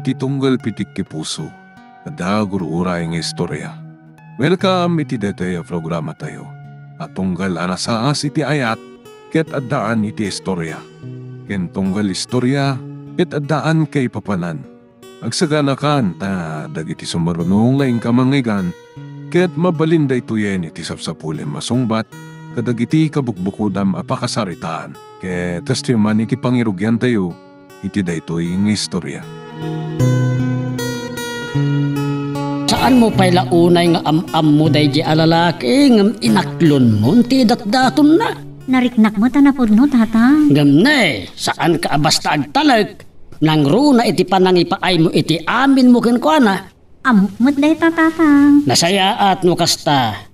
iti tunggal pitik ki puso. Ada guru-uray nga istorya. Welcome iti detay programa tayo. At tunggal anasaas iti ayat, ket addaan iti istorya. Ken tunggal istorya, ket addaan kay papanan. Agsaganakan ta dagiti sumarunong laing kamangigan, ket mabalinda ituyen iti sapsapulen masungbat, kadagiti kabukbukudam apakasaritaan. Ket testiman iti pangirugyan tayo, iti daytoy nga istorya. Saan mo pa'y launay nga am mo day di alalaki ngam inaklon mo ti datdaton na? Nariknak mo tanapod no, tatang. Ngam na saan ka basta agtalag? Nang runa iti panangipaay mo iti amin mo kenkwana. Amok mo't day tatang. Nasayaat no kasta.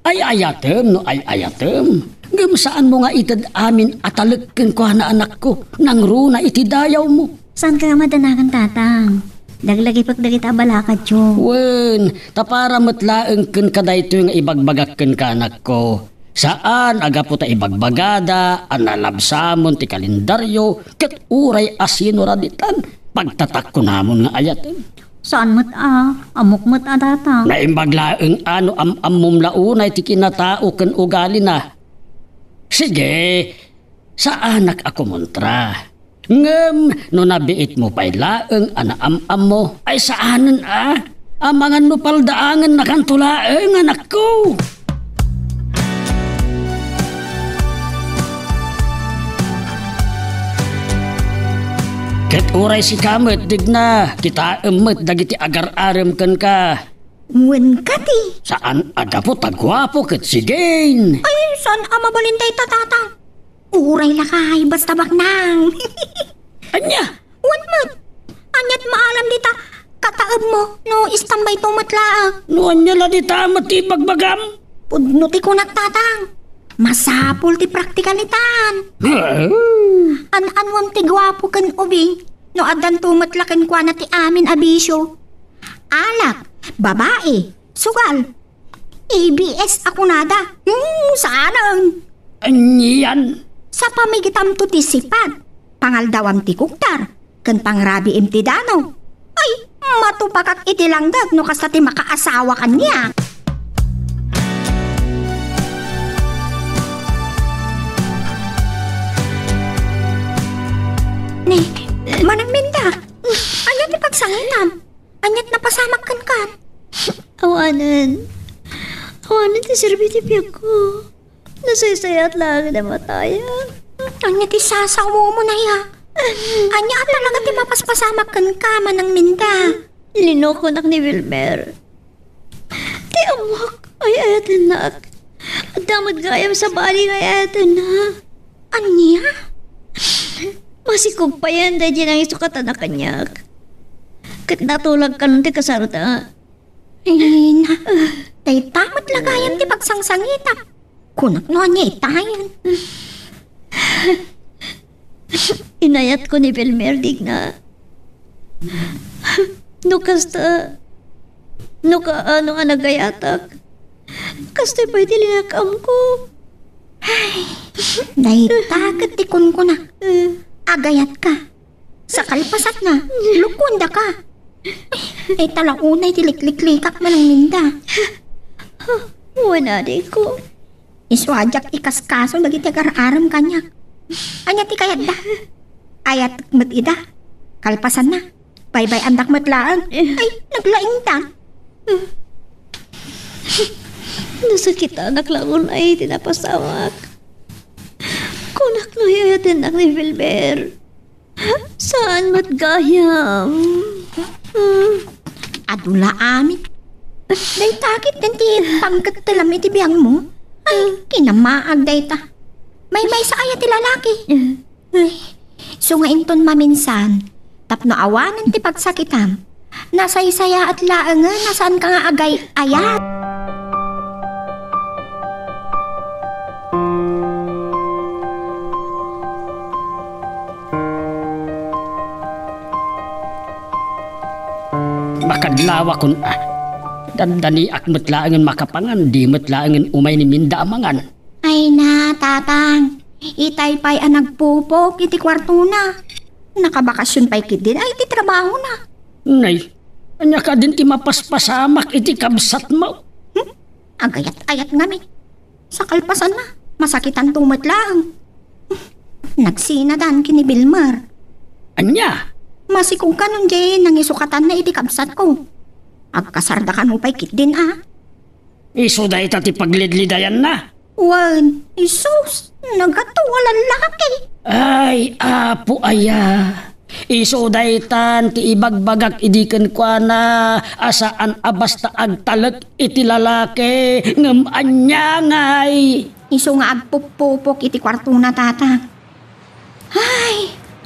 Ay ayatem no ay ayatem. Ngam saan mo nga itad amin atalag kenkwana anak ko? Nang runa iti dayaw mo. Saan ka madanagan, tatang? Daglagi pagdagit abalakad yo. Wen, tapara matlaeng ken kaday ito yung ibagbagak ken kanak ko. Saan aga po ta ibagbagada, analabsamon ti kalendaryo, ket uray asino raditan, pagtatak ko namon nga ayaten. Saan mo't amok mo't tatang? Naimbaglaeng ano am-amom launay ti kinatao ken ugali na. Sige, sa anak ako montra. Ngem, no nabiit mo pa'y laeng anaam-am mo, ay saanan amangan no paldaangan na kantulaeng anak ko. Ket uray si kamet, digna, kita emet dagiti agar-arem ken ka. Ngwen kati. Saan aga po tagwapo ket sigain. Ay, saan mabalintay tatang? Uray lakay, basta baknang. Anya? Wanmat. Anyat maalam dita, kataab mo, no istambay tumatlaag. No anya la di tamat ti bagbagam? Pudno ti kunak tatang. Masapul ti praktikalitan. An-anwam ti gwapo kan ubing, no adan tumatlakan kwa na ti amin abisyo. Alak, babae, sugal. ABS ako nada. Saanang? Anyan? Sa pamigitam to ti sipat, pangaldawam ti kuktar, kan pangrabi ti dano. Ay, matupakak iti langdag no kasta ti makaasawa kanya. Ni, manang minda, anyat ti pagsanginam, anyat napasamak kan. Awanan ti serbiti piyag ko. Nasaysaya at lang na mataya. Anya ti sasawo mo na ya. Anya at talaga ti mapaspasamak kan kama ng minda. Linokonak ni Wilmer. Ti amok ay ayatan nak. At damod gayam sa bali ng ayatan na. Anya? Masikog pa yan dahil yan ang isukatan na kanyak. Kat natulag ka nun ti kasarata. Ay na. Tay tamat lagayam ti pagsangsangitap. Kunak no niya itayan. Inayat ko ni Belmer, digna. No kasta, no ka ano nga nagayatak. Kasta pwede linakam ko. Ay, dahil tagat tikon ko na. Agayat ka. Sa kalpasat na, lukunda ka. Ay talaunay tilikliklikak man ang minda. Wala di ko. Iswajak ikaskaso lagi ti agar-aram kanya. Anya ti kayat da. Ayat met ida. Kalpasan na. Bye-bye andak metlaan. Ay, naglaing ta. Nasakit anak laon ay tinapasamak. Kunak no yayatin ang ni Wilber. Saan matgayam? Adula amin. Day takit nanti pangkat talam iti biyang mo. Ay, kinamaag day ta. May sa ayat ti lalaki. Ay, so nga inton maminsan, tapno awanan ti pagsakitam. Nasaysaya at laangan, nasaan ka nga agay ayat. Makadlawa kun Dandani ak metlaangan makapangan, di metlaangan umay ni minda amangan. Ay na, tatang. Itay pa'y nagpupok, iti kwarto na. Nakabakasyon pa'y kit din, ay iti trabaho na. Nay, anya ka din ti mapaspasamak iti kabsat mo. Agayat-ayat nga mi. Sa kalpasan na, masakitan tumat lang. Nagsinadan kini Vilmar. Anya? Masikong ka nun dyan, nang isukatan na iti kabsat ko. Agkasarda ka no pa'y kit din Iso dahi ti paglidlidayan na. Wan, isus, nagkatuwalan laki. Ay, apo aya. Iso daytan ti ibagbagak idiken kwa na asaan abasta agtalek iti lalaki ngem anyangay. Iso nga agpupupok iti kwarto na tatang.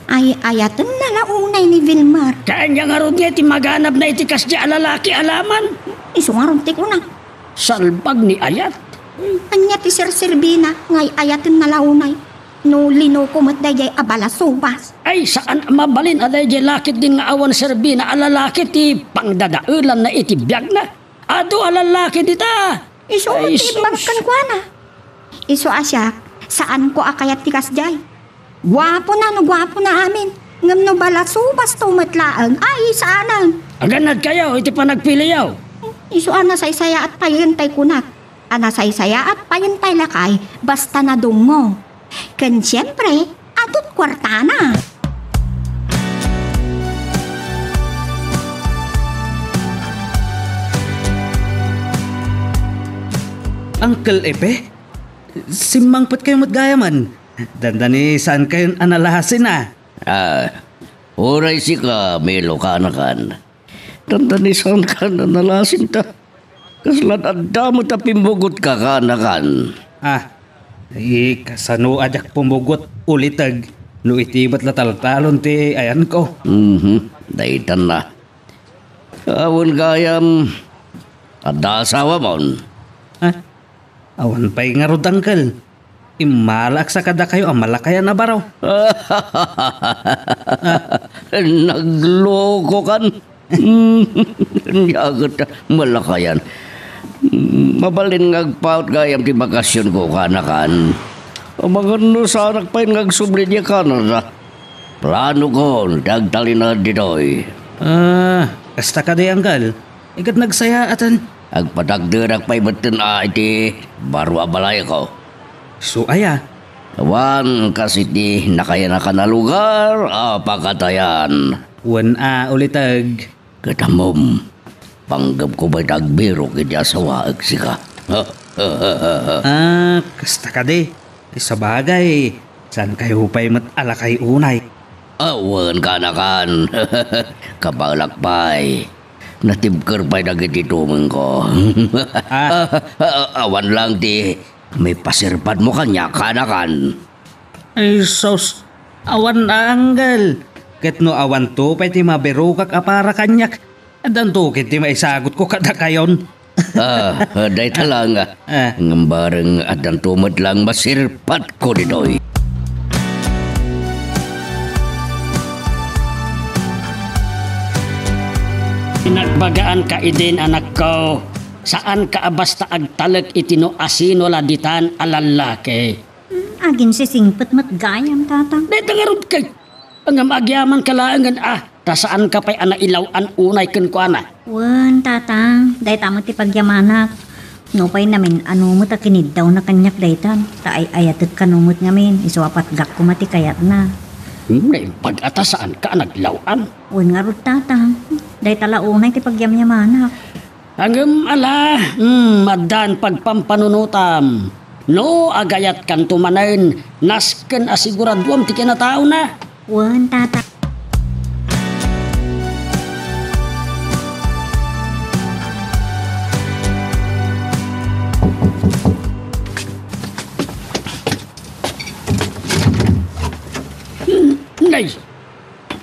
Ay ayatan na launay ni Vilmar. Kanya nga ron ti maganap na iti kasya lalaki alaman. Iso nga ron ti ko na. Salbag ni ayat. Anya ti Sir Servina, ngay ayatan na launay. No lino kumat dayay abala subas. Ay saan mabalin aday di lakit din nga awan serbi na alalaki ti pangdadaulan na iti biyag na. Ado alalaki dita. Iso Ay, ti sus. magkan kwa na. Iso asya, saan ko akayat ti kasjay? Gwapo na amin. Ngam no bala subas tumatlaan, ay saanan. Aganad kayo iti panagpiliyaw. Iso ana saysaya at payantay kunak. Ana saysaya at payantay lakay, basta na dungo. Kan siyempre, atot kwarta na. Uncle Epe? Simangpat kayo matgayaman. Dandani saan kayo analahasin Oray si ka, Melo kanakan. Tandanisan ka na nalasin ta. Kaslan adda mo ta pimbugot ka kanakan. Kasano ajak pumugot ulitag. No itibat la taltalon ti ayan ko. Daitan na. Awon gayam. Adda asawa mon. Awan pa'y nga rod, Uncle. Imalak sa kada kayo ang malakayan na baraw. Nagloko kan. Yagot malakayan. Mabalin ngagpaut gayam ti bakasyon ko kanakan. Mga no sarak pa'y ngagsubli niya Canada. Plano ko, dagtali na ditoy. Kasta ka di, Uncle. Ikat nagsaya atan. Agpadagdirak pa'y batin iti barwa balay ko. So aya. Awan kasi ti nakayana na lugar, pakatayan. Wan ulitag. Katamom, panggap ko ba'y dagbiro kiti asawa agsika. Kasta ka di. Sa bagay, saan kayo pa'y matalakay unay? Awan kanakan, kabalakpay. Natibker pa'y dagiti tumeng ko. Awan lang ti may pasirpad mo kanya kanakan. Ay sos, awan Uncle. Ket no awan to pa'y ti mabiro kak apara kanyak. Adan to ket ti maisagot ko kada kayon. Day talang ngambareng adan tumad lang masirpat ko ditoy. Pinagbagaan ka idin anak ko. Saan ka basta agtalag itino asino laditan alalaki. Agin si singpet matgayam tatang. Dito nga rin kay. Ang magyaman kalaangan tasaan ka pa'y anailawan unay ken ko ana. Wan tatang, day tamo ti pagyamanak. No pa'y namin mo ta kinid daw na kanyak daytan. Ta ay ayatet kanumot ngamin, isuapat gak kumati kayat na. Pag-atasaan ka naglawan. Wan nga rod tatang, day tala unay ti pagyamyamanak. Hanggang madan pagpampanunutam. No, agayat kan tumanain. Nasken asiguraduam ti kinatao na. Wan tatang. Nay,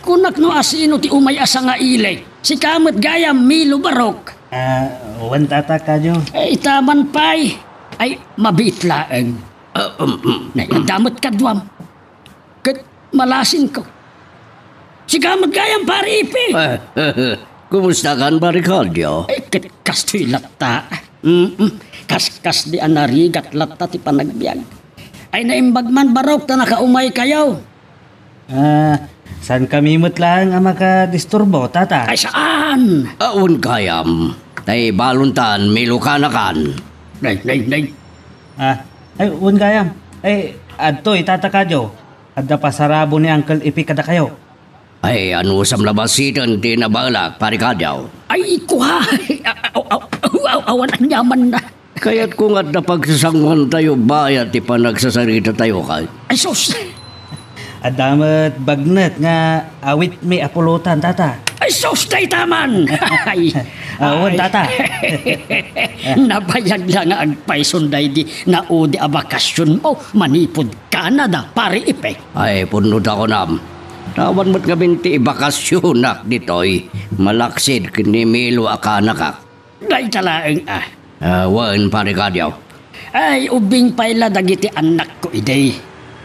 kunak no asino ti umay asa nga ilay. Si kamat gayam Milo Barok. Wan tata ka nyo. Itaman pa'y ay mabitlaeng. Nayadamot ka duwam. Kat malasin ko. Si kamat gayam pari ipi. Kumusta kan Baricaldio? Ay kastoy latta. Kaskas di anarigat latta ti panagbiag. Ay naimbagman Barok ta nakaumay kayo. Saan kami lang ang makadisturbo, tata? Ay saan? Aun kayam. Tay baluntan, milukanakan. Nay. Ay, un gayam. Ay, adto, itataka jo. Adda pasarabo ni Uncle Ipi kada kayo. Ay, ano sa labasitan di nabalak, parikadyaw. Ay, kuha. Awan ang yaman na. Kaya't kung at napagsasangwan tayo, bayat ti panagsasarita tayo kay. Ay, sus. Adamat bagnet nga awit may apulutan, tata. Ay, sus, tay taman. Ay, Un, tata. Nabayag lang nga agpaisunday di na udi a bakasyon mo. Manipod Canada, pari ipe. Ay, punod ako nam. Tawan mo't kabinti bakasyonak ditoy. Malaksid kinimilo akanakak. Day talaeng Wan parikadyaw. Ay, ubing paila dagiti anak ko iday.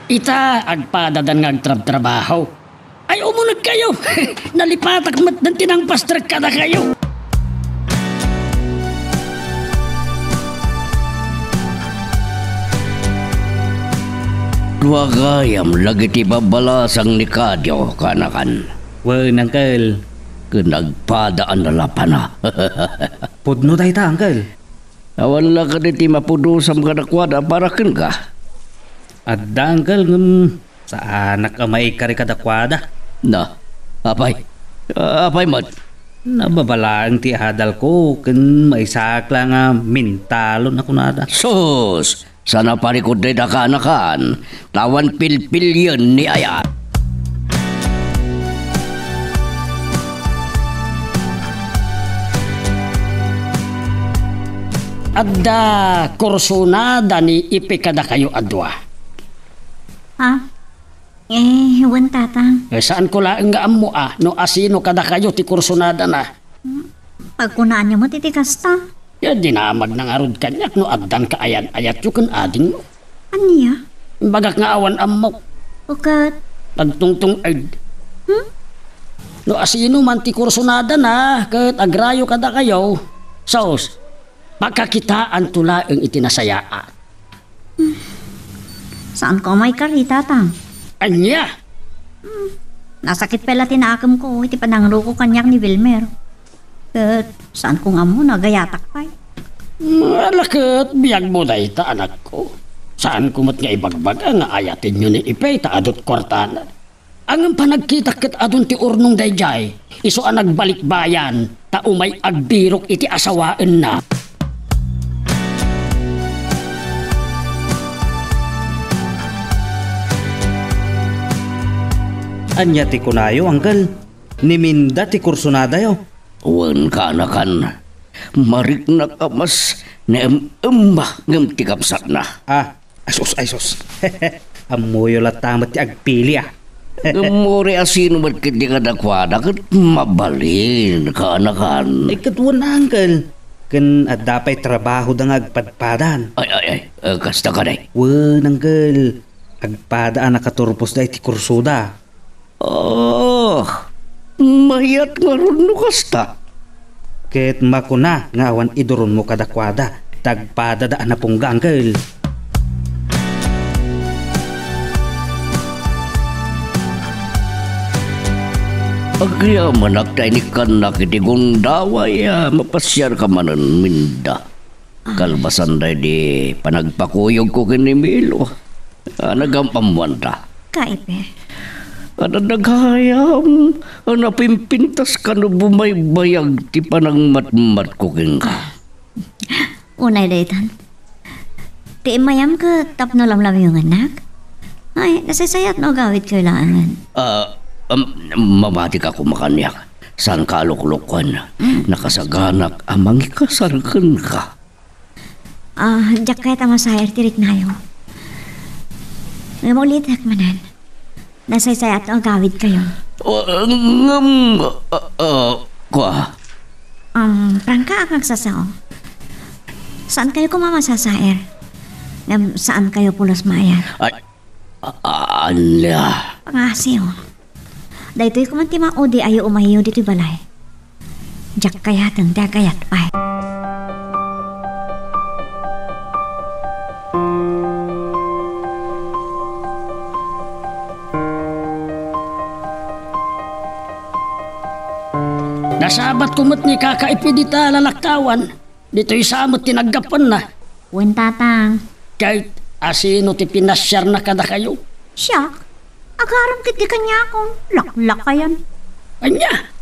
Ita, agpadadan nga agtrab-trabaho. Ay, umunod kayo. Nalipatak mat ng tinang pastrek kada kayo. Wagayam lagi ti babalasang ni Kadyo kanakan. Wan, Uncle. Nagpadaan na lapana. Pudno tayo ta, Uncle. Awan lang ka ti mapudusam ka nakwada para ken ka. Adda, Uncle, sa anak ang maikari kadakwada. Na, apay. Apay mat. Nababalaan ti hadal ko, kan maisakla nga mintalon ako nada. Sus, sana parikod na dakanakan. Tawan pilpil yun ni Ayat. Adda kursunada ni ipe kada kayo adwa. Ha? Wan tatang. Saan ko laeng nga amo no asino kada kayo ti kursunada na. Pagkunaan niyo mo titikas ta. Ya dinamag ng arod kanyak no addan ka ayat yu kan ading mo. Aniya? Bagak nga awan amo. Ukat. Pagtungtung ay. No asino man ti kursunada na ket agrayo kada kayo. Sos, pagkakitaan tulaeng itinasayaan. Saan ko may kari tatang? Anya? Nasakit pala tinakam ko. Iti panangro ko kanyak ni Wilmer. Kat saan ko nga mo nagayatak pa. Malakit, biyag mo na ita, anak ko. Saan kumot nga ibagbaga nga ayatin nyo ni Ipay, taadot kwartana. Ang panagkita kat adun ti urnong dayjay, iso ang nagbalik bayan, ta umay agbirok iti asawaan na. Anya ti kunayo, Uncle. Niminda ti kursunada yo. Wan kanakan. Marik na kamas na ngam tikapsat na. Ay sus. Amuyo latamat ti agpili Gamore asino mat kiti kadakwada kat mabalin kanakan. Ay katuan na, Uncle. Kan at dapay trabaho da nga agpadpadan. Ay, kasta ka day. Wan, Uncle. Agpadaan nakaturpos da iti kursuda. Mayat nga ron no kasta. Ket makuna nga awan iduron mo kadakwada. Tagpada daan na pong Uncle. Agyaman ak tayo ni kanak iti gundaway mapasyar ka manan minda. Kalbasan day di panagpakuyog ko kinimilo. Nagampamuan ta. Kaipe. Ano naghayam? Napimpintas ka no bumaybayag ti panang matmat ko king ka. Unay daytan. Ti mayam ka tapno lamlam yung anak. Ay, nasasayat no gawit kailangan. Mamati ka kumakanyak. San kaluklukwan. Nakasaganak amang ikasarkan ka. Diyak kaya tamasayar tirik na yun. Ngamulit hakmanan. Nasaysayat no gawit kayo. Kwa? Prangka akang sasao. Saan kayo kumamasasair? Saan kayo pulos mayar? Ay, ala. Pangasiyo. Dahito'y kumantima o di ayo umahiyo dito'y balay. Diyak kaya tang dagayat pa. Nasabat kumot ni kakaipidita lalaktawan. Dito'y samot tinaggapan na. Wen tatang. Kahit asino ti pinasyar na kada kayo. Siya, agaram kit di kanya akong laklak kayan. Anya?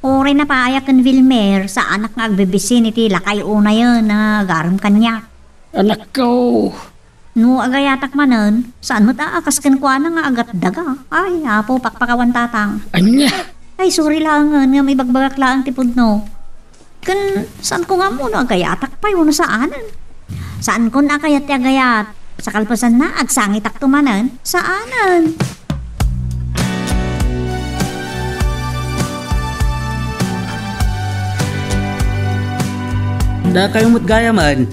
Ore na paaya kan Wilmer sa anak nga agbebesin iti lakay una yun na agaram kanya. Anak ko. No agayatak manen, saan mo taakas kan kwa na nga agat daga. Ay, apo pakpakawan tatang. Anya? Ay, sorry lang nga may bagbagak lang tipod no. Kan, saan ko nga mo no agayatak pa yun saanan? Saan ko na kayat ti agayat? Sa kalpasan na agsangitak tumanan, saanan? Da kayo mo't gaya man.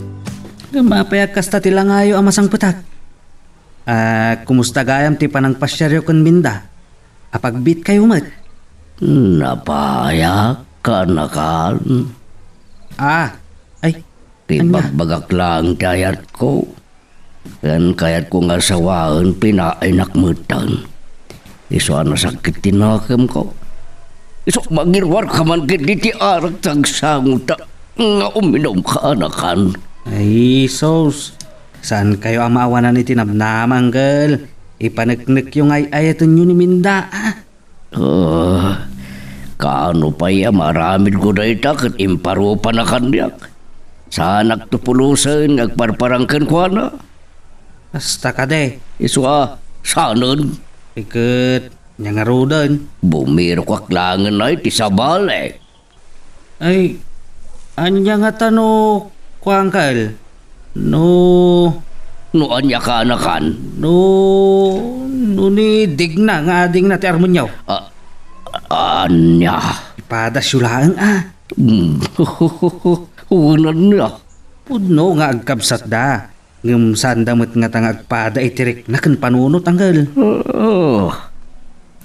Mapayag kasta tila ngayo ang masang putak. Kumusta gayam ti panang pasyaryo kan Minda? Apagbit kayo mat? Napayag ka na kan. Ay, Tibagbagak lang kayat ko. Kan kayat ko nga sawaan pinainak mutan. Iso ana sakit tinakem ko. Iso magirwar ka man kiti arak tagsanguta. Nga uminom ka anakan. ay, sos. Saan kayo ang maawanan ni tinamnamang girl? Ipanagnak yung ay-ayatan nyo ni Minda. Kaano pa iya maramid ko na itak at imparo pa na kanyak. Sanak tupulusan ngagparparangkan ko na. Basta ka de. Iswa, sanon. Ikat, nyangarudan. Bumiro kaklangan na iti sabale. Ay, anya nga tano, kuangkal. No, Noan niya ka anakan. ni digna nga ading na ti armonyaw. Anya. Ipada syulaan Unan niya. Pudno nga agkabsat da. Ngam sandamot nga tang agpada itirik na kan panunot anggal.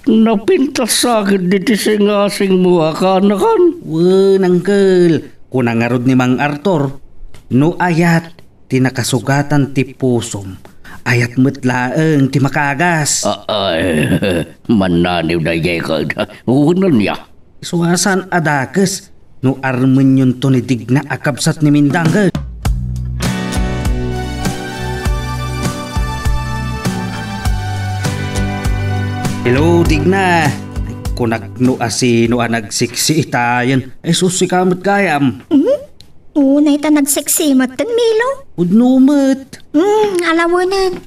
Napintas sa akin diti singasing mo ka anakan. Wen anggal. Kunang arod ni Mang Arthur. No ayat, tinakasugatan ti pusom. Ayat metlaeng ti makagas. Ay, mananiw na yekad. Unan niya. Suasan adakes. No armen yun to ni digna akabsat ni Mindanggal. Hello, digna. Kunak no asino nagsiksi itayan. Ay susi kamot gayam. Unay ta nagseksimat kan Milo. Udnumet. Alawanan.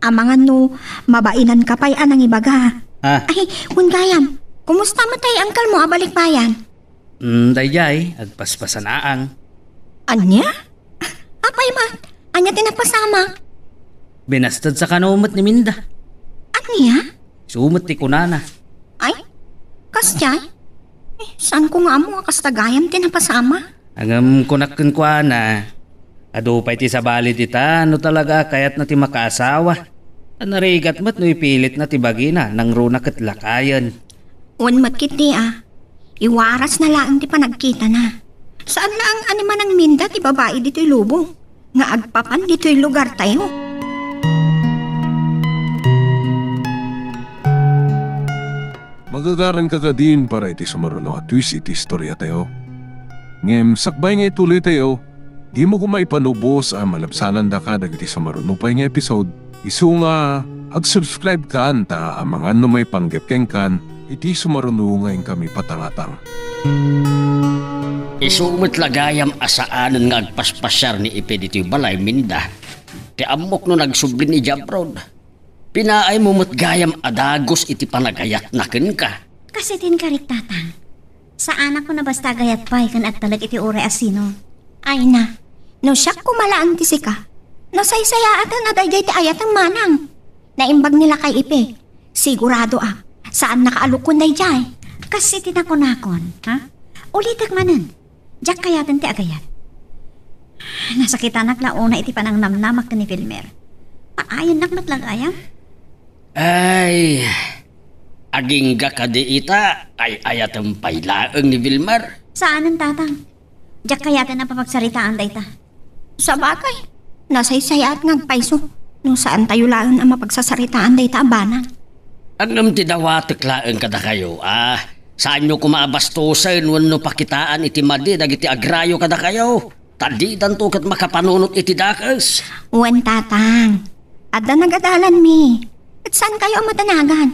Amangan no, mabainan ka pa'y anang ibaga. Ay, gayam, kumusta mo tayo angkal mo abalik bayan? Dayay, agpaspasanaang. Anya? Apay ma, anya tinapasama? Binastad sa kanumat ni Minda. Anya? Sumot ti kunana. Ay, kasya? Saan ko nga mo kastagayam tinapasama? Angam kunakken kwa na. Ado pa iti sa balit ita, no talaga kayat na ti makaasawa. Narigat mat no ipilit na ti bagina, nang runa kat lakayan. Unmat kiti iwaras na lang ti panagkita na. Saan na ang animan ng Minda ti babae dito'y lubong? Nga agpapan dito'y lugar tayo. Magagaran ka din para iti sumaruno at twist iti istorya tayo. Ngem sakbay nga ituloy tayo, di mo kumaipanubos ang malabsanan da ka dagiti sumaruno pa nga episode. Isu nga, ag-subscribe ka anta ang mga may panggepkeng kan, iti sumaruno nga kami patangatang. Isumot lagayam asaanan nga agpaspasyar ni Ipe dito'y balay Minda. Ti amok no nagsublin ni Jabrod. Pinaay mo gayam adagos iti panagayat na ka. Kasi din karit tatang. Sa anak ko na basta gayat pa'y kan at talag iti ore asino. Ay na, no siyak kumalaan ti sika. Nasaysayaatan na dayjay ti ayat ang manang. Naimbag nila kay Ipe. Sigurado saan nakaalukon dayjay. Kasi tinakonakon, ha? Ulitak manan. Diyak kayatan ti agayat. Nasakitan naklauna iti panang namnamak ni Wilmer. Paayon nakmatlagayam. Ay, aging gakadi ita ay ayatang pailaeng ni Wilmer. Saan ang tatang? Diyak kayatan na papagsaritaan dayta. Sa bagay, nasaysayat ngagpaiso. Nung saan tayo lang ang mapagsasaritaan dayta abanang. Anam ti dawatek laeng kada kayo, Saan nyo kumabastusan wano pakitaan iti madi dagiti agrayo kada kayo. Tadi danto kat makapanunot iti dakas. Uwan tatang. Adda nagadalan mi. At saan kayo ang matanagan?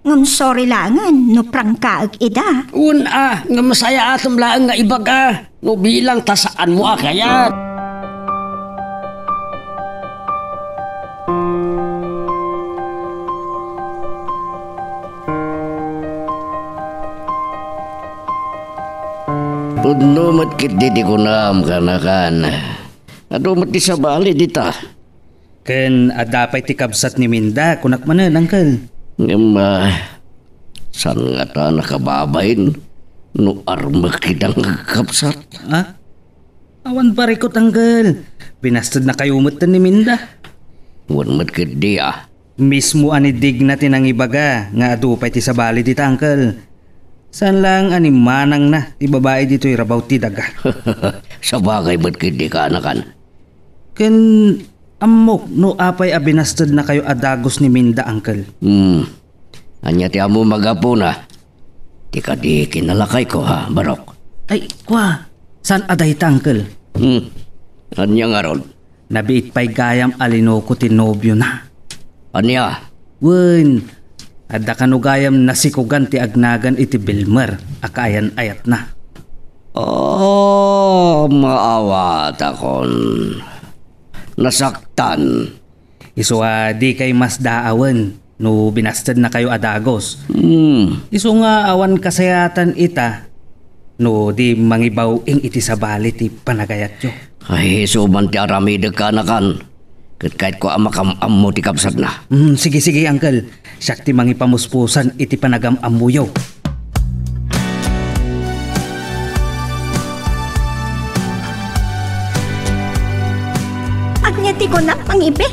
Ngam sorry langan no prangkaag ida. Nga masaya atom laang nga ibaga. No bilang tasaan mo kaya. Pudno matkit di ko naam kanakan. Adumat di sa bali dita. Ken adapay ti kabsat ni Minda kunak manen angkel. Ngam, saan nga ta nakababayin? No arma kitang kapsat. Ha? Awan parikot angkel. Binastad na kayo umutan ni Minda. Wan matkit di Mismo anidig na tinang ibaga nga adupay ti sabali dita angkel. Saan lang animanang na ti babae dito irabaw ti daga. Sa bagay matkit di ka anakan. Ken amok no apay abinastad na kayo adagos ni Minda angkel. Anya ti amo magapo na. Di ka di kinalakay ko ha, Barok. Ay, kwa. Saan aday ta angkel? Anya nga ron? Nabiit pa'y gayam alinoko ti nobyo na. Anya? Wen, adda kanugayam nasikugan ti agnagan iti Bilmer, akayan ayat na. Oh, maawat akon. Nasaktan. Iso di kay mas daawan, no binastad na kayo adagos. Iso nga awan kasayatan ita, no di mangibaw ing iti sabali ti panagayat yo. Ay, suman ti aramid ka nakan. Kahit ko amakam mo ti kapsat na. Sige, uncle. Siyak ti mangipamuspusan iti panagam-am mo yo. Agnyati ko na pangibe.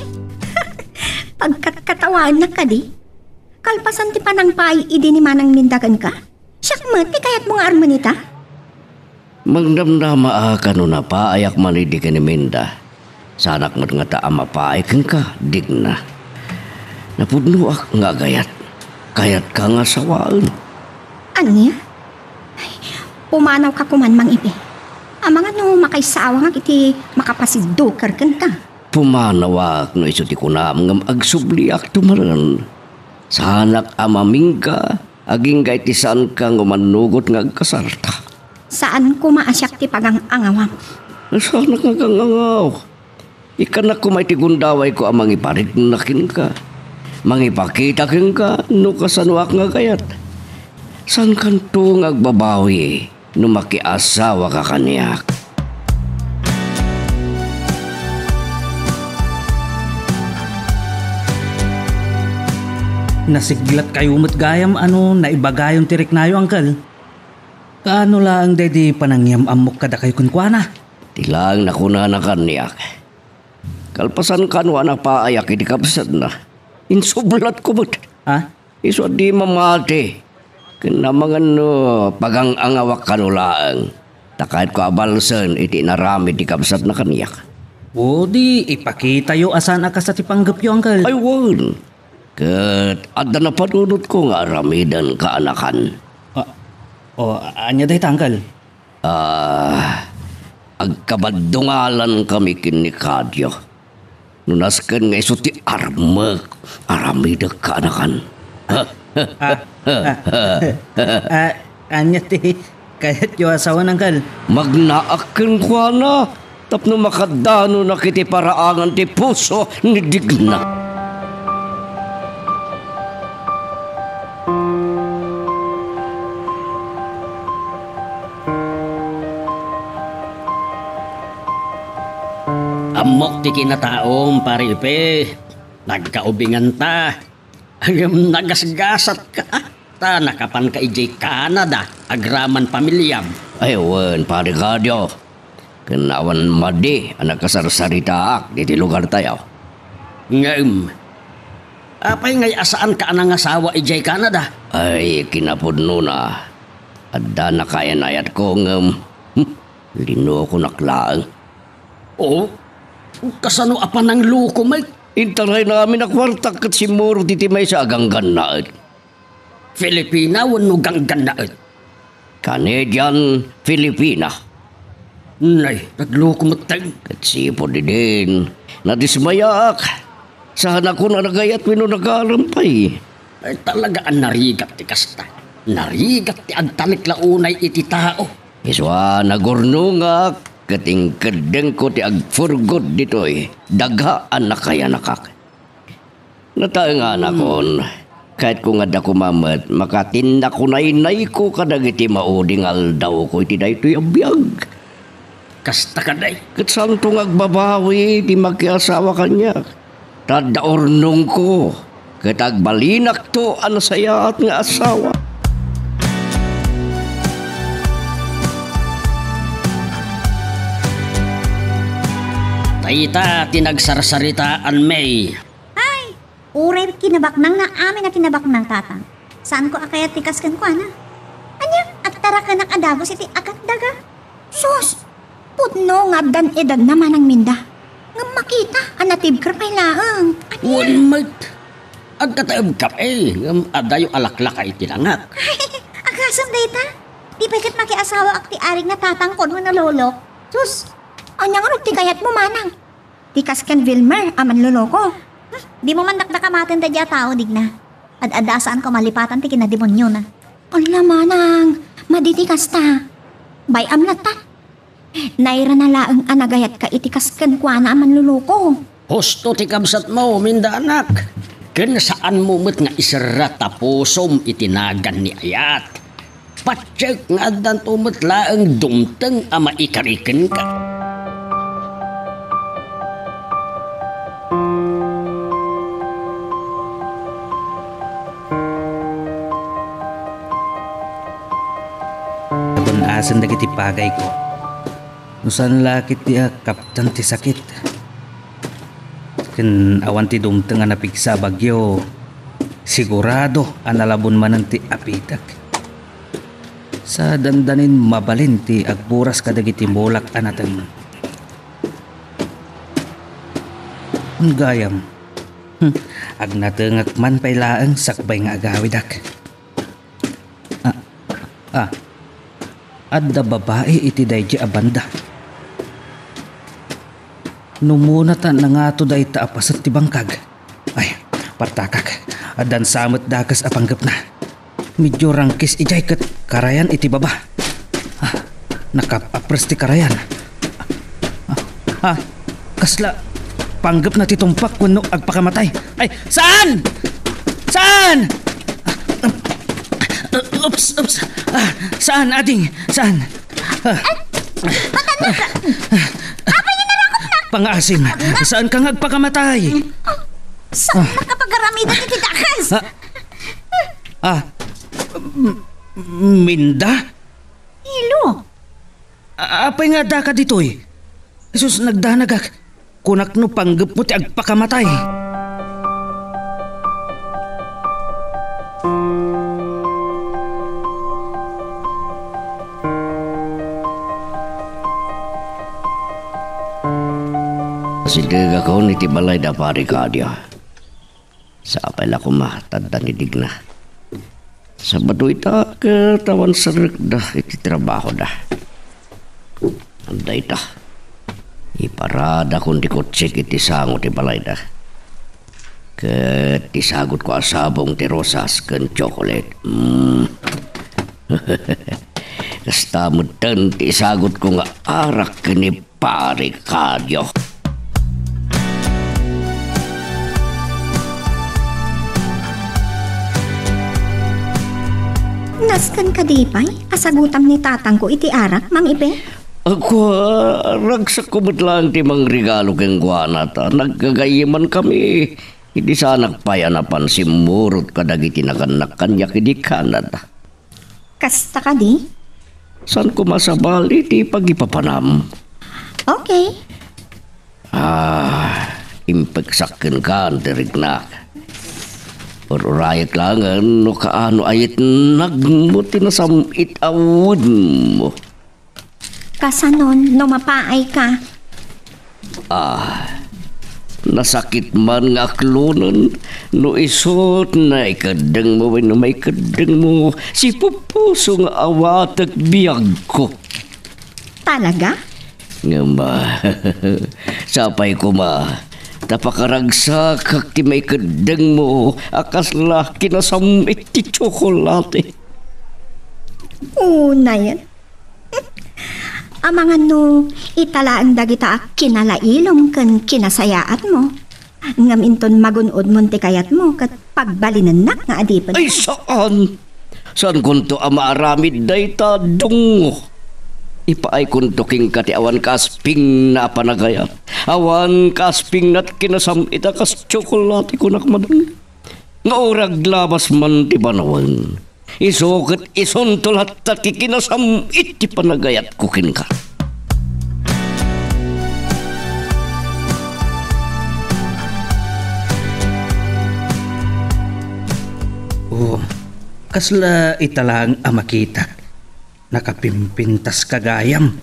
Pagkatawan na ka di. Kalpasan ti panangpay idi ni manang mindagan ka. Siyak mo ti kayat mong armanita. Magdamdama ka no na pa ayak manidi ka ni Minda. Sanak mo't nga taama pa ay ka, dig na. Napudno ak nga gayat. Kayat ka nga sawaan. Anya? Ay, pumanaw ka kuman mang ibe. Amang ano makaisawa nga iti makapasidukar kan ka. Pumanawak no iso ti kunam ngam agsubliak tumaran. Sanak amaming ka, aging gay ti saan ka ngumanugot nga agkasarta. Saan ko maasyak ti pagang angawam? Sanak nga kang angaw. Ikanak ko may tigundaway ko amang iparit nakin ka. Mangipakita kin ka, no kasanuak nga kayat. San kanto nga agbabawi, no makiasawa ka kaniyak. Nasiglat kayo matgayam naibagayong tirik nayo, angkel. Kaano lang dedi panangyam amok kada kayo kunkwana? Tilang nakuna na kaniyak. Kalpasan ka no anak paayak iti kapsat na. Insublat ko ba't? Ha? Iso di mamati. Kinamangan no pagang angawak kanulaang. Takait ko abalsan iti narami di kapsat na kaniyak. O di ipakita yo asan ka sa tipanggap yo, angkel. Ay wan. Kat adda na panunot ko nga aramidan kaanakan. Anya dahi angkel? Agkabadungalan kami kinikadyo. Nunaskan nga iso ti armak, aramida kaanakan. Anya ti, kahit yo asawa ng kal. Magnaakin ko na, tapno makadano na kiti paraangan ti puso ni Digna. Amok ti kinataom, paripe. Nagkaubingan ta. Hanggang nagasgasat ka. Ta nakapan ka ijay Canada. Agraman pamilyam. Ay, wan, pari kadyo. Kanawan madi, anak kasarsaritaak, diti lugar tayo. Ngam. Apay ngay asaan ka anang asawa ijay Canada? Ay, kinapudno na. Adda na kaya nayat ko ng lino ko naklaan. Oh, kasano apa ng luko, Mike? Intaray namin na kwartak kat si Moro titi may sa aganggan na. Filipina wenno ganggan na et. Canadian Filipina. Nay, nagloko mo tayong. Katsipo din. Nadismayak. Saan ako na nagayat wino nagarampay. Ay talaga ang narigat ti kasta. Narigat ti agtanik launay iti tao. Iswa nagurnungak. Kating kadeng ko ti agfurgod ditoy. Daghaan na kaya nakak. Nataeng anak kon. Kahit ko nga da kumamat, makatinda ko na inay ko kadag iti mauding aldaw ko iti daytoy abiyag. Kasta ka day. Kat saan tong agbabawi di magkiasawa kanya. Tadaornong ko. Kat agbalinak to ang saya at nga asawa. Tayta tinagsarsaritaan May. Ay, uray kinabaknang na amin na kinabaknang tatang. Saan ko akaya tikaskan ko, ana? Anya, at tara ka ng adagos iti akat daga. Sus, putno nga dan edad naman ang minda. Nga makita, anatib karpay laang. One month. Agkataab ka adayo alaklak ay tinangak. Akasam data? Di pagkat makiasawa ak ti aring na tatang ko nga lolo. Sus, anya nga ti kayat mo manang. Tikaskan Vilmer, aman loloko. Di mo man dakdakamatin ta dya tao, digna. Ad-adasaan ko malipatan ti kinademonyo na. Ala manang, maditikas ta. Bayam na ta. Naira na laang anagayat ka itikaskan kwa na aman loloko. Husto ti kabsat mo, minda anak. Ken saan mo met nga isara tapusom itinagan ni Ayat. Patsek nga adan tumet laang dumteng ama ikariken ka. Asan dagiti pagay ko. Nusan lakit ti kaptan ti sakit. Ken awan ti dumteng nga napigsa bagyo. Sigurado analabon manan ti apitak. Sa dandanin mabalin ti agburas kadagiti molak anatan. Gayam. Agnatengak man pay laeng sakbay nga agawidak. Adda babae iti daydi abanda. Numunatan na nga to day taapasat ti bangkag. Ay, partakak. Adan samot dakas apanggap na. Medyo rangkis ijay kat karayan iti baba. Nakapapres ti karayan. Kasla, panggap na ti tumpak kuno agpakamatay. Ay, saan? Saan? Oops. Saan, ading? Saan? Pangasim, saan kang agpakamatay? Saan nakapagaramidan iti dakas? Minda? Hilo. Apay nga da ka ditoy? Isus nagdanagak. Kunak no panggap mo ti agpakamatay. Sidiga ko ni Tibalay da pari kadya. Sa apel ako matanda ni Digna. Sa baduy ta katawan sarik da iti trabaho da. Anday ta. Iparada kung di ko tsik iti sango ti balay da. Kat isagot ko asabong ti rosas kan chocolate. Kastamutan ti isagot ko nga arak ni pari kadyo. Naskan ka di pa'y? Asagutam ni tatang ko iti arak, Mang Ibe? Ako, ragsak ko lang ti mang regalo keng guanata. Naggagayiman kami. Hindi sanak payanapan si Murot kadagiti nakanak kanya kidi Canada. Kasta ka di? San ko masabali ti pagipapanam? Okay. Impeksakin ka, dirignak. Urayat langan no kaano ayit nagmuti na samit awod mo. Kasanon, no mapaay ka. Nasakit man nga aklunan, no isot na ikadang mo, no may kadang mo, si pupuso nga awat at biyag ko. Talaga? Nga ma, sapay ko ma, tapakaragsak kak ti may kadang mo, akasla kinasamit ti tsokolate. Una yan. Amangan no, italaan dagita kinalailom kan kinasayaat mo. Ngaminton magunod mo ti kayat mo kat pagbalinan nga adipan. Ay saan? Saan kunto amaaramid dayta dungo? Ipaay kunto king kati awan kasping na panagayat. Awan kasping nat kinasam ita kas tsokolate ko nakmadan. Nga orag labas man ti banawan. Isukit isuntol at kikinasam iti panagayat ko kin ka. Oh, kasla italang amakita. Nakapimpintas kagayam.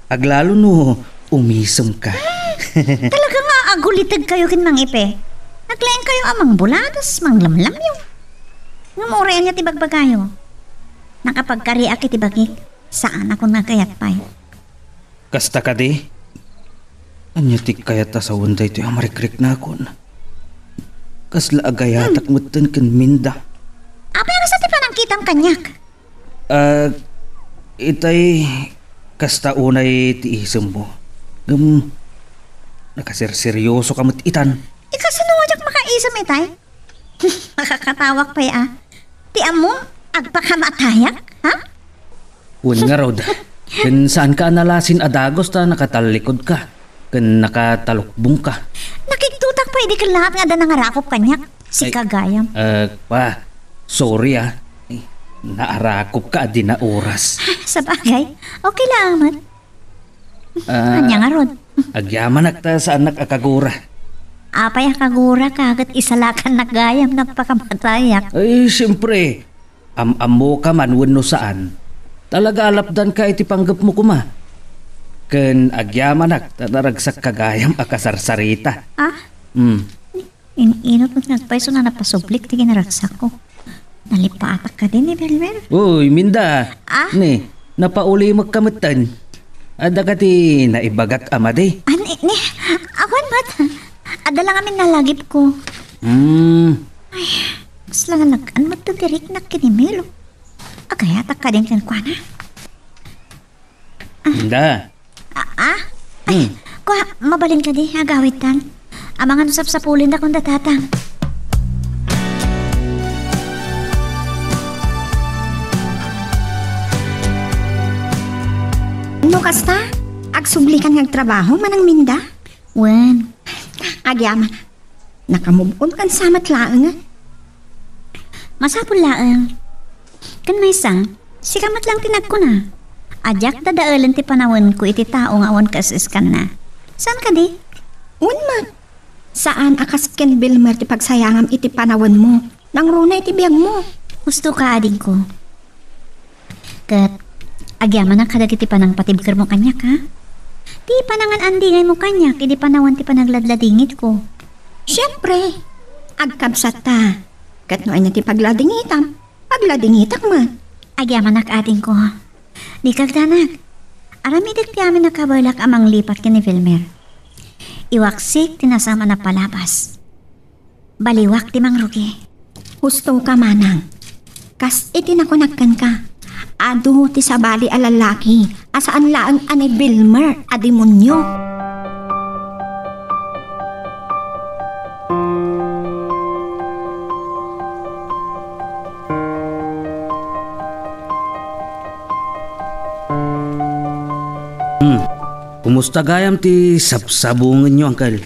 Aglalo no, umisem ka. Talaga nga agulitag kayo kin mang ipe. Naglain kayo amang buladas, mang lamlam yung. Ngumurayan niya tibagbag kayo. Nakapagkariak itibagik. Saan ako nakayat pa'y? Kasta ka di? Anya ti kayat ta sa wunday ito yung marikrik na akon. Kasla agayatak mutan kan minda. Apa yung sa tipa ng kitang kanyak? Itay kasta unay ti isem mo. Nakasirseryoso ka itan. Ikasunodyak makaisam itay? Makakatawak pa'y Ti amo, agpakamatayak, ha? Un nga rod. Kan saan ka nalasin adagos ta nakatalikod ka. Kan nakatalukbong ka. Nakiktutak pa hindi ka lahat nga da nangarakop kanyak. Si kagayam. Sorry naarakop ka di na oras. Sa bagay, okay lang man. Kanya nga rod. Agyaman akta saan nakakagura. Apay kagura kagat isalakan nagayam nagpakamatayak. Ay, siyempre. Am-amo ka man wano saan. Talaga alapdan ka iti panggap mo kuma. Ken agyaman akta naragsak kagayam akasarsarita. Inot mo nagpaiso na napasublik ti ginaragsak ko. Nalipatak ka din ni Belmer. Uy, Minda. Ni, napauli magkamutan. Ada ka ti naibagat amade. Ni, awan mat. Ada lang amin nalagip ko. Ay, mas lang nagan mo to dirik na kinimilo. Agayatak ka din kan kwa na. Minda. Ay, kwa, mabalin ka di, agawitan. Amangan usap sa pulin na kung datatang. No kasta, agsublikan ng trabaho manang minda? Wen, agyaman, nakamubon kan samat laang. Masapul laang. Kan may sang, sikamat lang tinag ko na. Ajak dadaalan ti panawon ko iti tao nga awan kasiskan na. Saan ka di? Unman. Saan akas ken Belmer ti pagsayangam iti panawon mo? Nang runay ti biyag mo. Gusto ka ading ko. Kat, agyaman ang kadagiti panang patibker mo kanyak ha? Di panangan andingay mo kanyak, iti panawan ti panagladladingit ko. Siyempre, agkabsat ta. Kat noay na ti pagladingitam, pagladingitak man. Agyaman ak ating ko. Di kagdanag. Aramidik ti amin nakabalak amang lipat ka ni Belmer. Iwaksik tinasama na palabas. Baliwak ti mang rugi. Gusto ka manang. Kas itinakunagkan ka. Ado ti sabali alalaki. Asaan laang ani Belmer a demonyo. Kumusta gayam ti sabsabungan nyo, Uncle?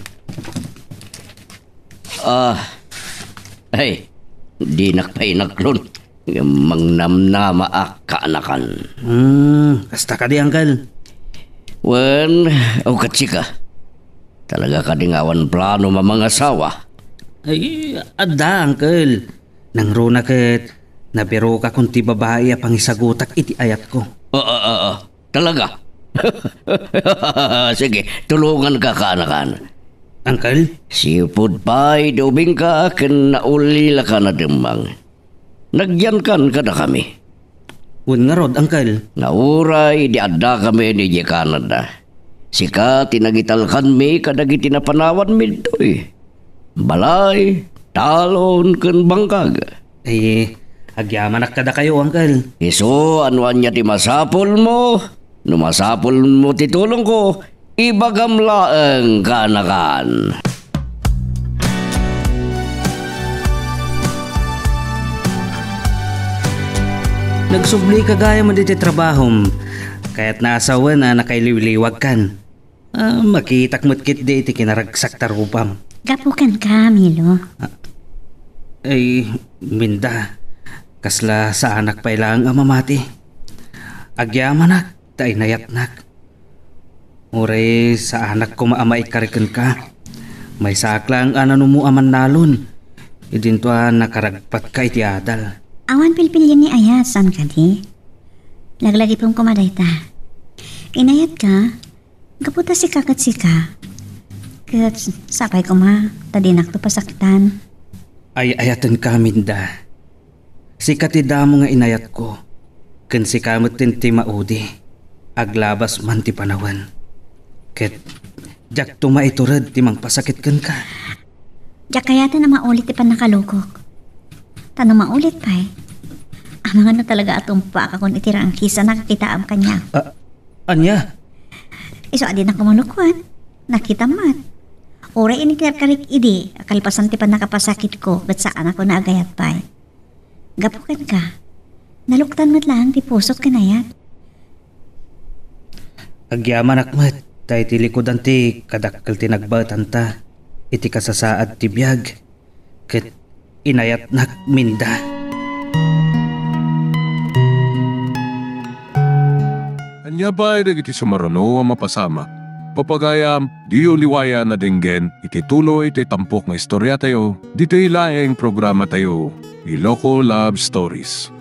Ay, di nakpainaklon. Mangnamnama kaanakan. Kasta ka di, Uncle? Wen, katsika. Talaga ka ding awan plano mamangasawa. Ay, ada, Uncle. Nang runa ket, nabiro ka kung ti babae a pangisagutak iti ayat ko. Talaga? Sige, tulungan ka kaanakan. Uncle? Sipod pa'y dubing ka ken naulila ka na demang. Nagyan kan kada kami. Un nga rod, Uncle. Nauray di adda kami ni di Canada. Sika tinagitalkan mi kadagiti napanawan mi doy. Balay, talon ken bangkag. Agyaman kada kayo, Uncle. Iso anuan niya ti masapol mo. Numasapol mo ti tulong ko. Ibagam laeng kanakan. Nagsubli ka gaya mo diti trabahom. Kaya't naasawa na nakailiwliwag kan. Makitak mo't-kit di iti kinaragsak tarupam. Gapukan ka, Milo. Minda. Kasla sa anak pa ilang amamati. Agyamanak, tay nayatnak. Ure sa anak ko maamay karikan ka. May saklang anano mo aman nalon. Idinto nakaragpat ka iti adal. Awan pilpilyan ni Ayat, san ka di? Laglagi pong kumaday ta. Inayat ka, kaputa si kakat sika. Kat sakay ko ma, tadinak to pasaktan. Ayatan ka, Minda. Sikatida mo nga inayat ko. Ken si kamot ti maudi. Aglabas man ti panawan. Ket, jak tumaiturad ti mangpasakit kan ka. Jak kayata na maulit ti panakalukok. Tanong maulit pa eh. Ang mga na talaga atumpa ka kung itira ang kisa nakakitaam kanya. Anya? Iso adin na kumalukuan. Nakita mat. Ora ini karik idi. Akalpasan ti pa nakapasakit ko. Ba't saan ako naagayat pa eh. Gapukan ka. Naluktan mo't lang ti pusot ka na yan. Agyaman akmat. Tayo ti likodan ti kadakkel ti nagbatan ta. Iti kasasaad ti biyag. Ket inayat nak Minda. Anya ba iti sumarano ang mapasama? Papagayam, di uliwaya na dinggen, iti tuloy iti tampok nga istorya tayo, dito ilaeng programa tayo, Iloko Love Stories.